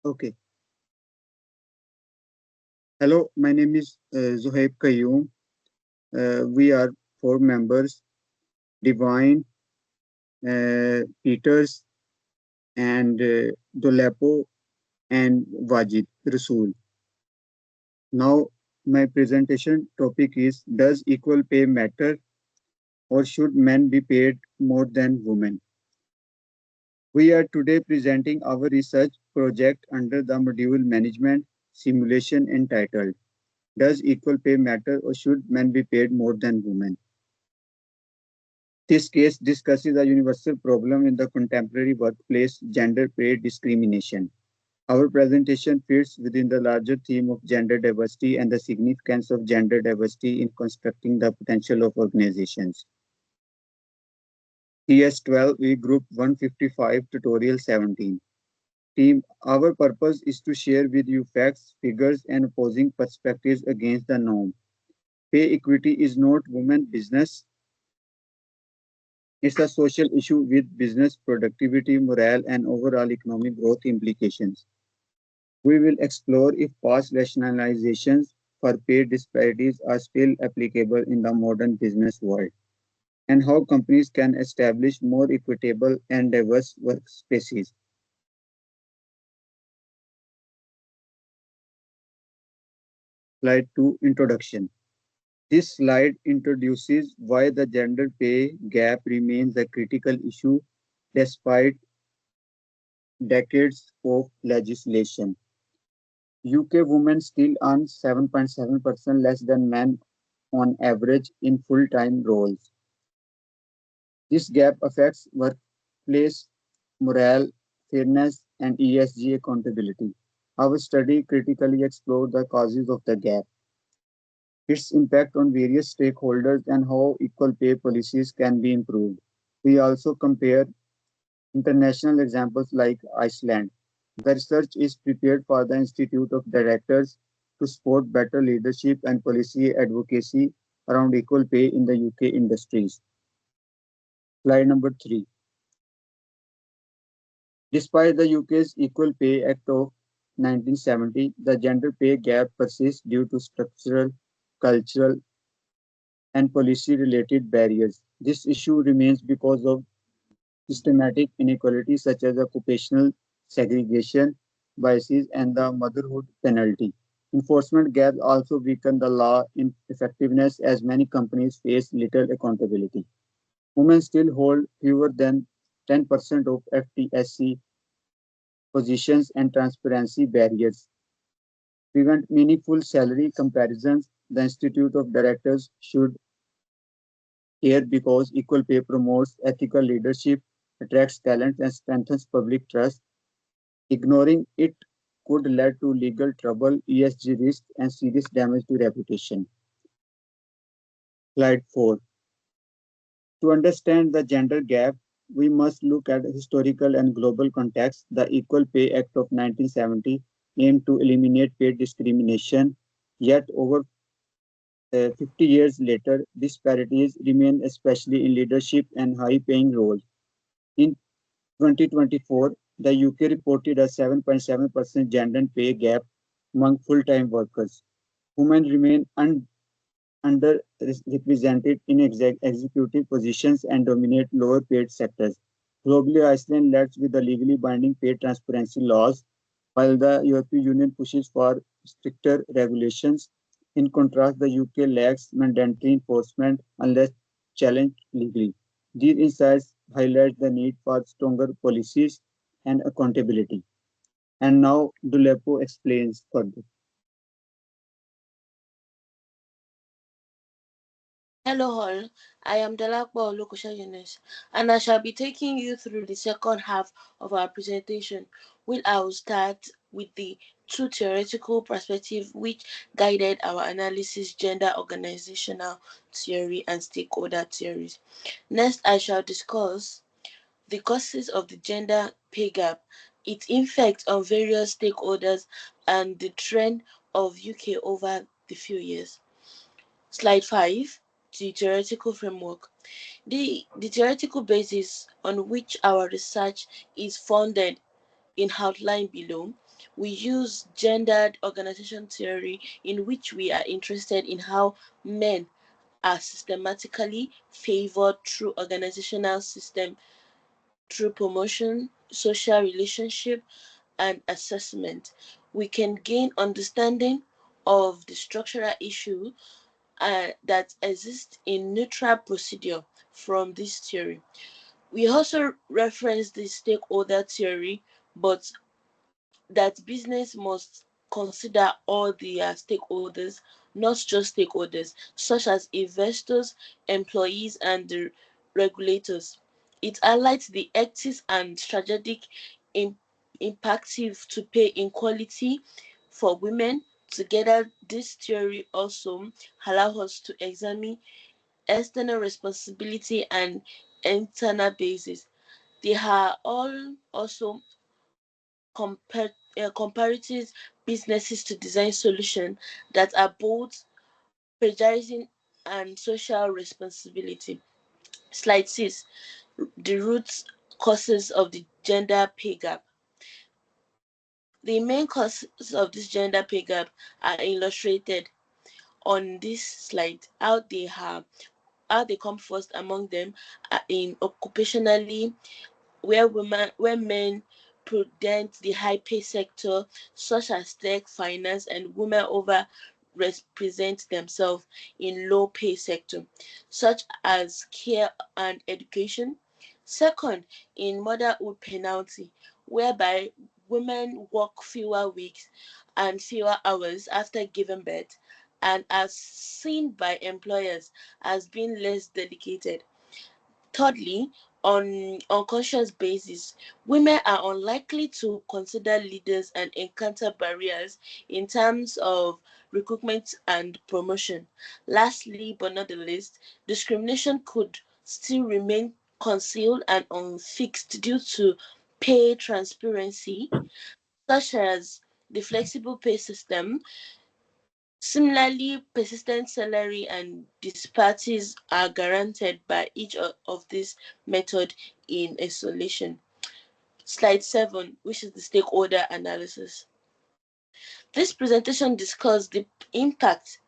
Okay. Hello, my name is Zohaib Qayyum. We are four members, Divine, Peters, and Dolepo, and Wajid Rasool. Now, my presentation topic is: Does equal pay matter, or should men be paid more than women? We are today presenting our research project under the module Management Simulation entitled Does Equal Pay Matter, or Should Men Be Paid More Than Women? This case discusses a universal problem in the contemporary workplace: gender pay discrimination. Our presentation fits within the larger theme of gender diversity and the significance of gender diversity in constructing the potential of organizations. TS12, we Group 155, Tutorial 17. Team, our purpose is to share with you facts, figures, and opposing perspectives against the norm. Pay equity is not women's business. It's a social issue with business productivity, morale, and overall economic growth implications. We will explore if past rationalizations for pay disparities are still applicable in the modern business world, and how companies can establish more equitable and diverse workspaces. Slide 2, Introduction. This slide introduces why the gender pay gap remains a critical issue despite decades of legislation. UK women still earn 7.7% less than men on average in full-time roles. This gap affects workplace morale, fairness, and ESG accountability. Our study critically explored the causes of the gap, its impact on various stakeholders, and how equal pay policies can be improved. We also compare international examples like Iceland. The research is prepared for the Institute of Directors to support better leadership and policy advocacy around equal pay in the UK industries. Slide number 3. Despite the UK's Equal Pay Act of 1970, the gender pay gap persists due to structural, cultural, and policy related barriers. This issue remains because of systematic inequalities such as occupational segregation, biases, and the motherhood penalty. Enforcement gaps also weaken the law in effectiveness as many companies face little accountability. Women still hold fewer than 10% of FTSE positions, and transparency barriers prevent meaningful salary comparisons. The Institute of Directors should care because equal pay promotes ethical leadership, attracts talent, and strengthens public trust. Ignoring it could lead to legal trouble, ESG risk, and serious damage to reputation. Slide 4. To understand the gender gap, we must look at historical and global context. The Equal Pay Act of 1970 aimed to eliminate pay discrimination, yet over 50 years later, disparities remain, especially in leadership and high-paying roles. In 2024, the UK reported a 7.7% gender pay gap among full-time workers. Women remain underrepresented in executive positions and dominate lower paid sectors. Globally, Iceland leads with the legally binding pay transparency laws, while the European Union pushes for stricter regulations. In contrast, the UK lacks mandatory enforcement unless challenged legally. These insights highlight the need for stronger policies and accountability. And now, Dulepo explains further. Hello all, I am Dalakbo Olukusha Yunus, and I shall be taking you through the second half of our presentation, which I will start with the two theoretical perspectives which guided our analysis: gender organizational theory and stakeholder theories. Next, I shall discuss the causes of the gender pay gap, its effect on various stakeholders, and the trend of UK over the few years. Slide 5, the theoretical framework. The theoretical basis on which our research is founded in outline below. we use gendered organization theory, in which we are interested in how men are systematically favored through organizational system, through promotion, social relationship, and assessment. We can gain understanding of the structural issue that exists in neutral procedure from this theory. We also reference the stakeholder theory, but that business must consider all their stakeholders, not just stakeholders, such as investors, employees, and the regulators. It highlights the ethics and strategic impactive to pay inequality for women. Together, this theory also allows us to examine external responsibility and internal basis. They are all also comparative businesses to design solutions that are both plagiarism and social responsibility. Slide 6, the root causes of the gender pay gap. The main causes of this gender pay gap are illustrated on this slide. How they come first among them are in occupationally, where men prudent the high pay sector such as tech, finance, and women over represent themselves in low pay sector such as care and education. Second, in motherhood penalty, whereby women work fewer weeks and fewer hours after giving birth and are seen by employers as being less dedicated. Thirdly, on unconscious basis, women are unlikely to consider leaders and encounter barriers in terms of recruitment and promotion. Lastly, but not the least, discrimination could still remain concealed and unfixed due to pay transparency, such as the flexible pay system. Similarly, persistent salary and disparities are guaranteed by each of these methods in isolation. Slide 7, which is the stakeholder analysis. This presentation discusses the impact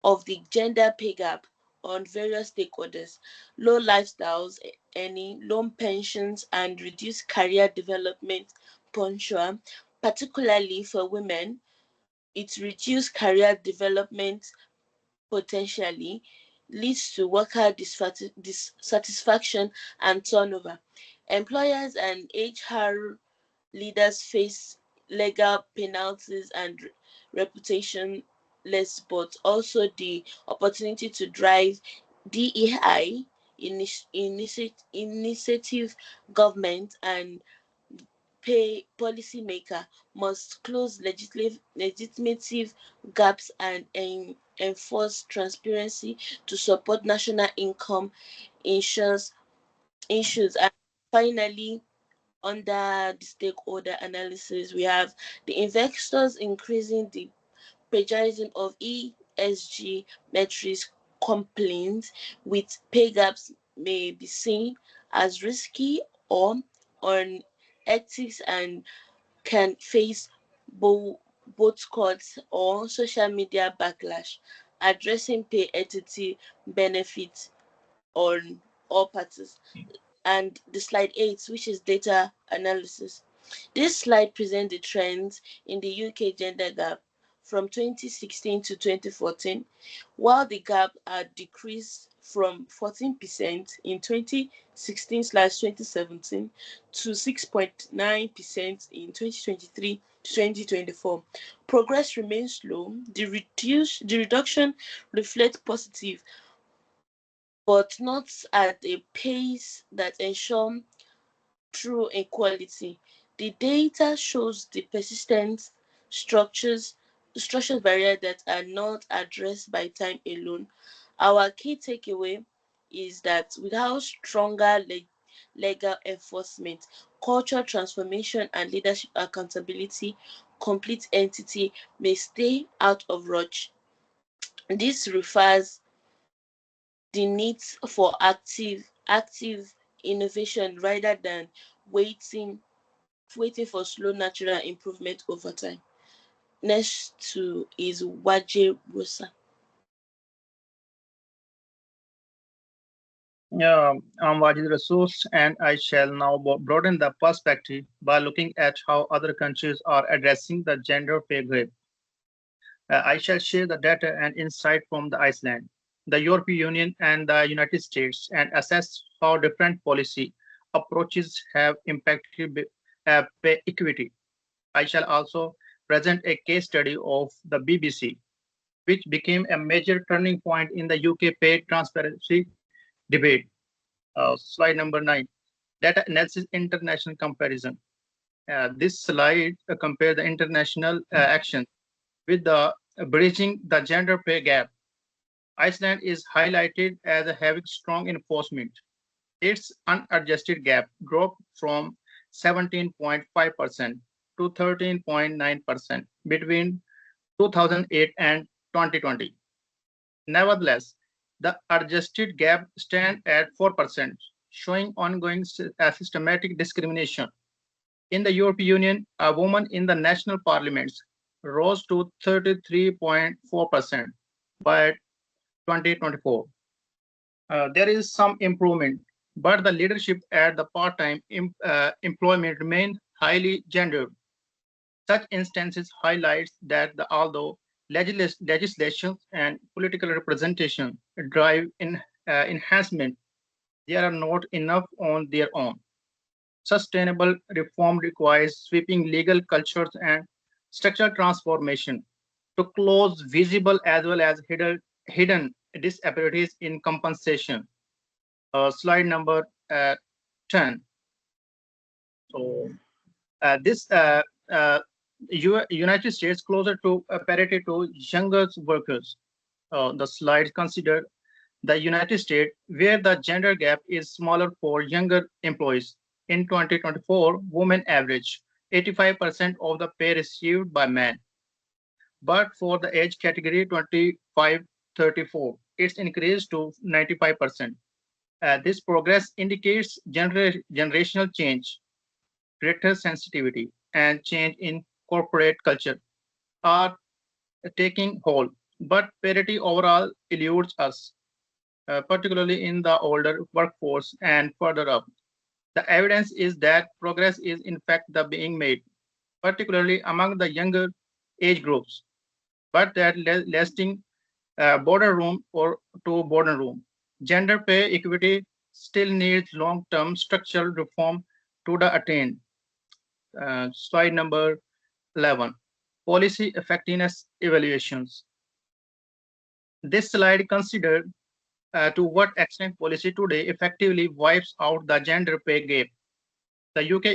of the gender pay gap on various stakeholders: low lifestyles, earning, low pensions, and reduced career development potential. Particularly for women, it reduced career development potentially leads to worker dissatisfaction and turnover. Employers and HR leaders face legal penalties and reputation less, but also the opportunity to drive DEI initiative. Government and pay policymaker must close legislative gaps and enforce transparency to support national income issues. And finally, under the stakeholder analysis, we have the investors increasing the plagiarism of ESG metrics. Complaints with pay gaps may be seen as risky or unethics and can face boycotts or social media backlash. Addressing pay equity benefits on all parties. And the slide 8, which is data analysis. This slide presents the trends in the UK gender gap from 2016 to 2014. While the gap had decreased from 14% in 2016/2017 to 6.9% in 2023 to 2024. Progress remains slow. The reduction reflects positive, but not at a pace that ensures true equality. The data shows the persistent structures structural barriers that are not addressed by time alone. Our key takeaway is that without stronger legal enforcement, cultural transformation, and leadership accountability, complete entity may stay out of reach. This refers the need for active innovation rather than waiting waiting for slow natural improvement over time. Next to is Waje Rosa. I'm Wajid Rasoos, and I shall now broaden the perspective by looking at how other countries are addressing the gender pay gap. I shall share the data and insight from the Iceland, the European Union, and the United States, and assess how different policy approaches have impacted pay equity. I shall also present a case study of the BBC, which became a major turning point in the UK pay transparency debate. Slide number 9, data analysis international comparison. This slide compare the international action with the bridging the gender pay gap. Iceland is highlighted as having strong enforcement. Its unadjusted gap dropped from 17.5% to 13.9% between 2008 and 2020. Nevertheless, the adjusted gap stands at 4%, showing ongoing systematic discrimination. In the European Union, a woman in the national parliaments rose to 33.4% by 2024. There is some improvement, but the leadership at the part-time employment remains highly gendered. Such instances highlights that although legislation and political representation drive enhancement, they are not enough on their own. Sustainable reform requires sweeping legal cultures and structural transformation to close visible as well as hidden disparities in compensation. Slide number 10. So this United States closer to parity to younger workers. The slide consider the United States, where the gender gap is smaller for younger employees. In 2024, women average 85% of the pay received by men. But for the age category 25-34, it's increased to 95%. This progress indicates generational change, greater sensitivity, and change in corporate culture are taking hold. But parity overall eludes us, particularly in the older workforce and further up. The evidence is that progress is in fact the being made, particularly among the younger age groups, but that lasting border room or to border room. Gender pay equity still needs long-term structural reform to the attain. Slide number 11. Policy effectiveness evaluations. This slide considered to what extent policy today effectively wipes out the gender pay gap. The UK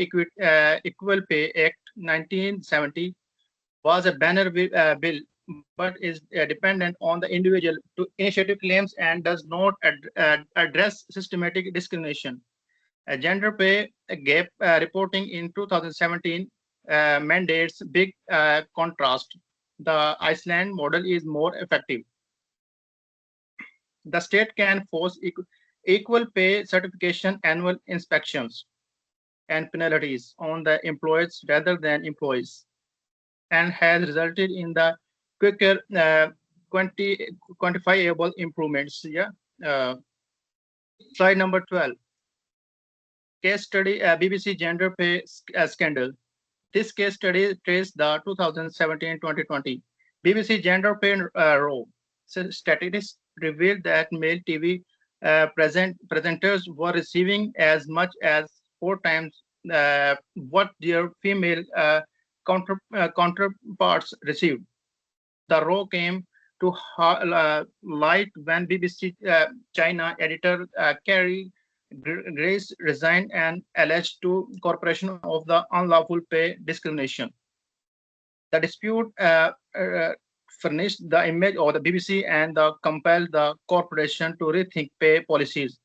Equal Pay Act 1970 was a banner bill, but is dependent on the individual to initiative claims and does not address systematic discrimination. Gender pay gap reporting in 2017 mandates big contrast. The Iceland model is more effective. The state can force equal pay certification, annual inspections, and penalties on the employees rather than employees, and has resulted in the quicker quantifiable improvements. Yeah. Uh, Slide number 12. Case study BBC gender pay scandal. This case study traced the 2017-2020 BBC gender pay row. So statistics revealed that male TV presenters were receiving as much as 4 times what their female counterparts received. The row came to light when BBC China editor Carrie Grace resigned and alleged to corporation of the unlawful pay discrimination. The dispute furnished the image of the BBC and compelled the corporation to rethink pay policies.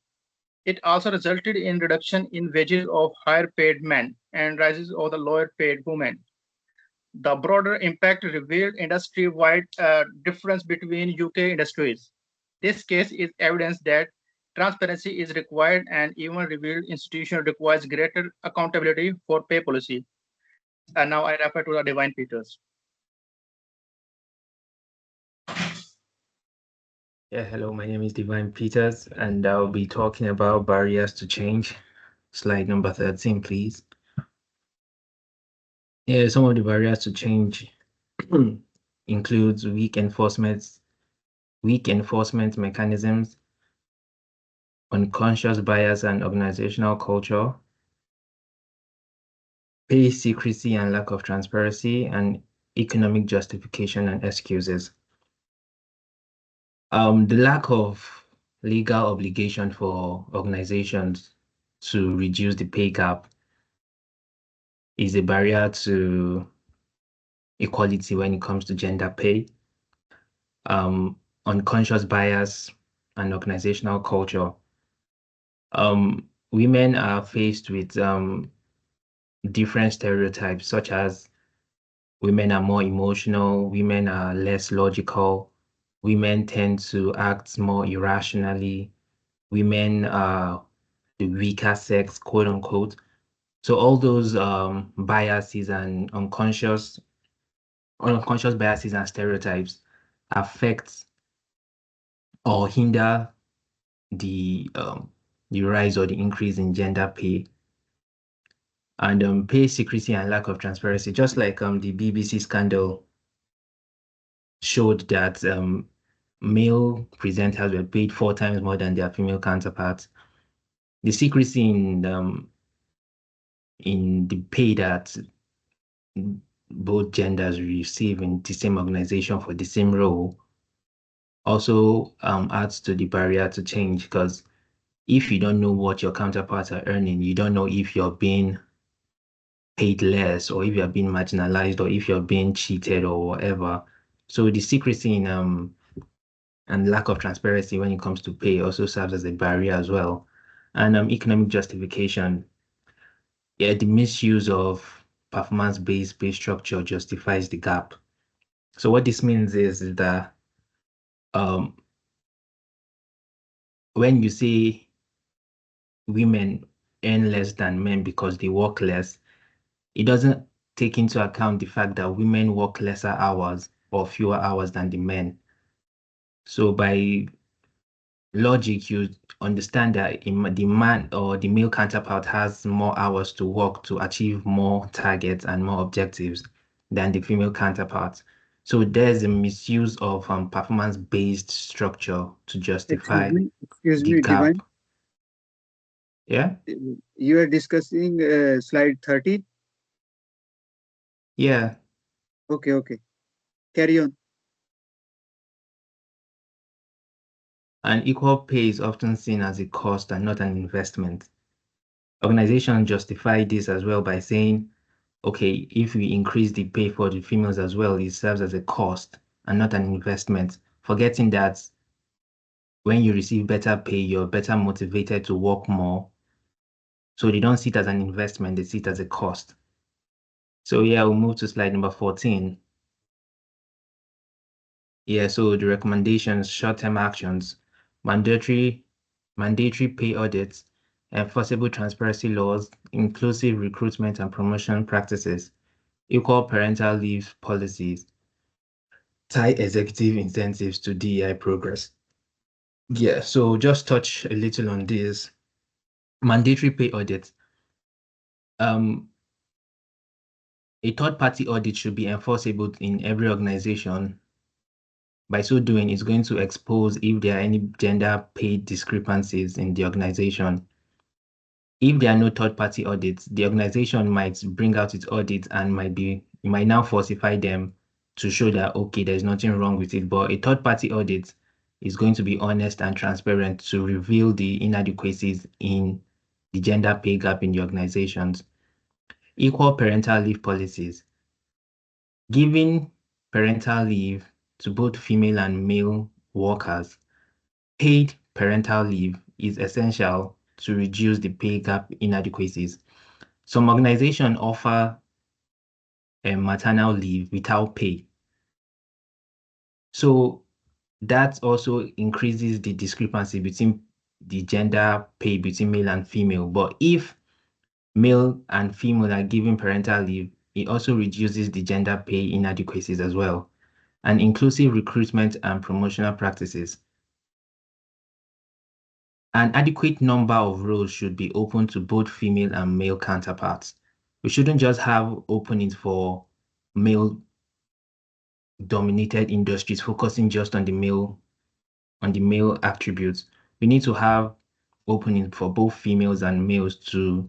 It also resulted in reduction in wages of higher paid men and rises of the lower paid women. The broader impact revealed industry-wide difference between UK industries. This case is evidence that transparency is required and even revealed institution requires greater accountability for pay policy. And now I refer to the Divine Peters. Yeah, hello, my name is Divine Peters, and I'll be talking about barriers to change. Slide number 13, please. Yeah, some of the barriers to change includes weak enforcement mechanisms, unconscious bias and organizational culture, pay secrecy and lack of transparency, and economic justification and excuses. The lack of legal obligation for organizations to reduce the pay gap is a barrier to equality when it comes to gender pay. Unconscious bias and organizational culture. Women are faced with different stereotypes, such as women are more emotional, women are less logical, women tend to act more irrationally, women are the weaker sex, quote unquote. So all those biases and unconscious biases and stereotypes affect or hinder the rise or the increase in gender pay. And pay secrecy and lack of transparency, just like the BBC scandal showed that male presenters were paid 4 times more than their female counterparts. The secrecy in the pay that both genders receive in the same organization for the same role also adds to the barrier to change, because if you don't know what your counterparts are earning, you don't know if you're being paid less or if you're being marginalized or if you're being cheated or whatever. So the secrecy in and lack of transparency when it comes to pay also serves as a barrier as well. And economic justification. Yeah, the misuse of performance-based pay structure justifies the gap. So what this means is that when you say women earn less than men because they work less, it doesn't take into account the fact that women work lesser hours or fewer hours than the men. So by logic, you understand that the man or the male counterpart has more hours to work to achieve more targets and more objectives than the female counterpart. So there's a misuse of performance-based structure to justify Excuse the me, gap. Divine. Yeah? You are discussing slide 30. Yeah. Okay. Carry on. And equal pay is often seen as a cost and not an investment. Organizations justify this as well by saying, okay, if we increase the pay for the females as well, it serves as a cost and not an investment, forgetting that when you receive better pay, you're better motivated to work more. So they don't see it as an investment, they see it as a cost. So yeah, we'll move to slide number 14. Yeah, so the recommendations, short-term actions, mandatory pay audits, enforceable transparency laws, inclusive recruitment and promotion practices, equal parental leave policies, tie executive incentives to DEI progress. Yeah, so just touch a little on this. Mandatory pay audits. A third-party audit should be enforceable in every organization. By so doing, it's going to expose if there are any gender pay discrepancies in the organization. If there are no third-party audits, the organization might bring out its audits and you might now falsify them to show that, okay, there's nothing wrong with it. But a third-party audit is going to be honest and transparent to reveal the inadequacies in the gender pay gap in the organizations. Equal parental leave policies. Giving parental leave to both female and male workers, paid parental leave is essential to reduce the pay gap inadequacies. Some organizations offer a maternal leave without pay. So that also increases the discrepancy between the gender pay between male and female. But if male and female are given parental leave, it also reduces the gender pay inadequacies as well, and inclusive recruitment and promotional practices. An adequate number of roles should be open to both female and male counterparts. We shouldn't just have openings for male-dominated industries focusing just on the male attributes. We need to have openings for both females and males to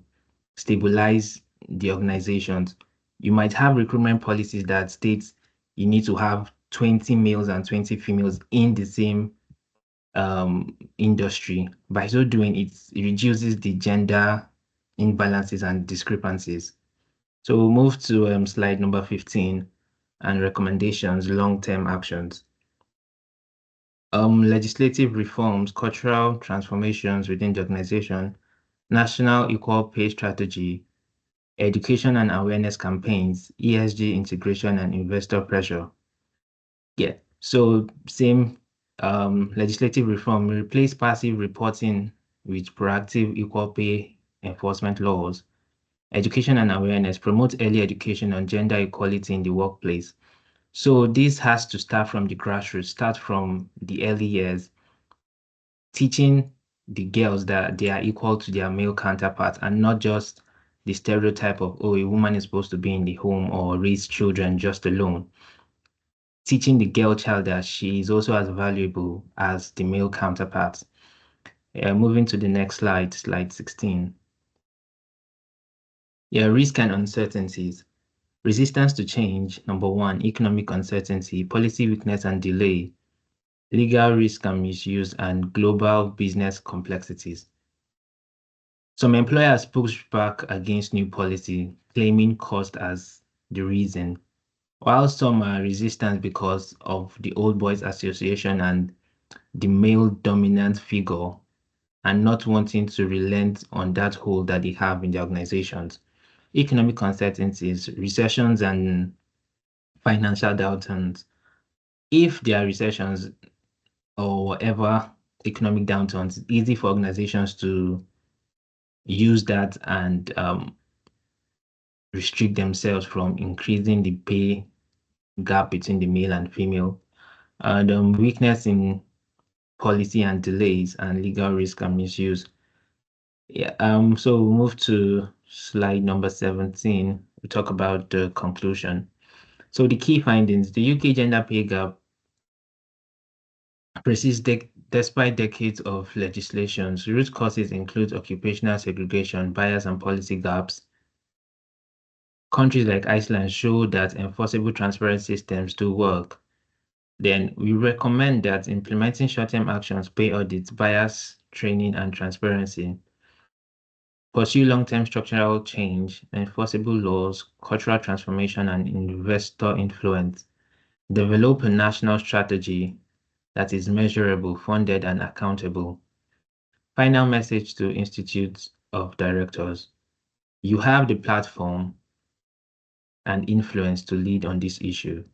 stabilize the organizations. You might have recruitment policies that states you need to have 20 males and 20 females in the same industry. By so doing, it reduces the gender imbalances and discrepancies. So we'll move to slide number 15 and recommendations, long-term actions. Legislative reforms, cultural transformations within the organization, national equal pay strategy, education and awareness campaigns, ESG integration and investor pressure. Yeah, so same legislative reform, replace passive reporting with proactive equal pay enforcement laws. Education and awareness, promote early education on gender equality in the workplace. So this has to start from the grassroots, start from the early years, teaching the girls that they are equal to their male counterparts and not just the stereotype of, oh, a woman is supposed to be in the home or raise children just alone. Teaching the girl child that she is also as valuable as the male counterparts. Moving to the next slide, slide 16. Yeah, risk and uncertainties. Resistance to change, number one, economic uncertainty, policy weakness and delay, legal risk and misuse, and global business complexities. Some employers push back against new policy, claiming cost as the reason, while some are resistant because of the Old Boys Association and the male dominant figure and not wanting to relent on that hold that they have in the organizations. Economic uncertainties, recessions and financial downturns. If there are recessions or whatever economic downturns, it's easy for organizations to use that and restrict themselves from increasing the pay gap between the male and female. And weakness in policy and delays and legal risk and misuse. Yeah, so we'll move to slide number 17. We talk about the conclusion. So the key findings, the UK gender pay gap persists despite decades of legislations. Root causes include occupational segregation, bias and policy gaps. Countries like Iceland show that enforceable transparent systems do work. Then we recommend that implementing short-term actions, pay audits, bias training and transparency. Pursue long-term structural change, enforceable laws, cultural transformation, and investor influence. Develop a national strategy that is measurable, funded, and accountable. Final message to Institute of Directors. You have the platform and influence to lead on this issue.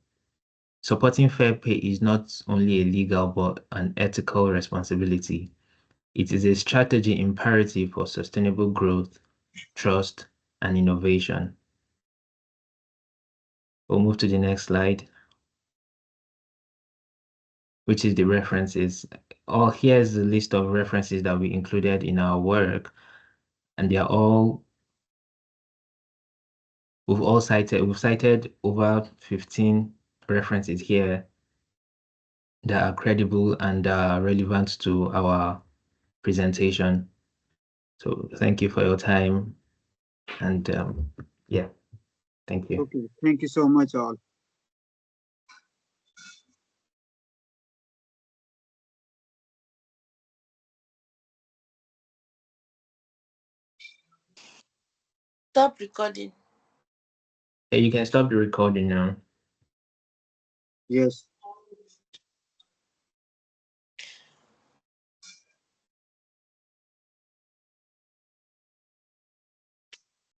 Supporting fair pay is not only a legal but an ethical responsibility. It is a strategy imperative for sustainable growth, trust, and innovation. We'll move to the next slide, which is the references. Here's the list of references that we included in our work, and they are all, we've cited over 15 references here that are credible and relevant to our presentation. So thank you for your time, and yeah, thank you. Okay, thank you so much all. Stop recording. Hey, you can stop the recording now. Yes.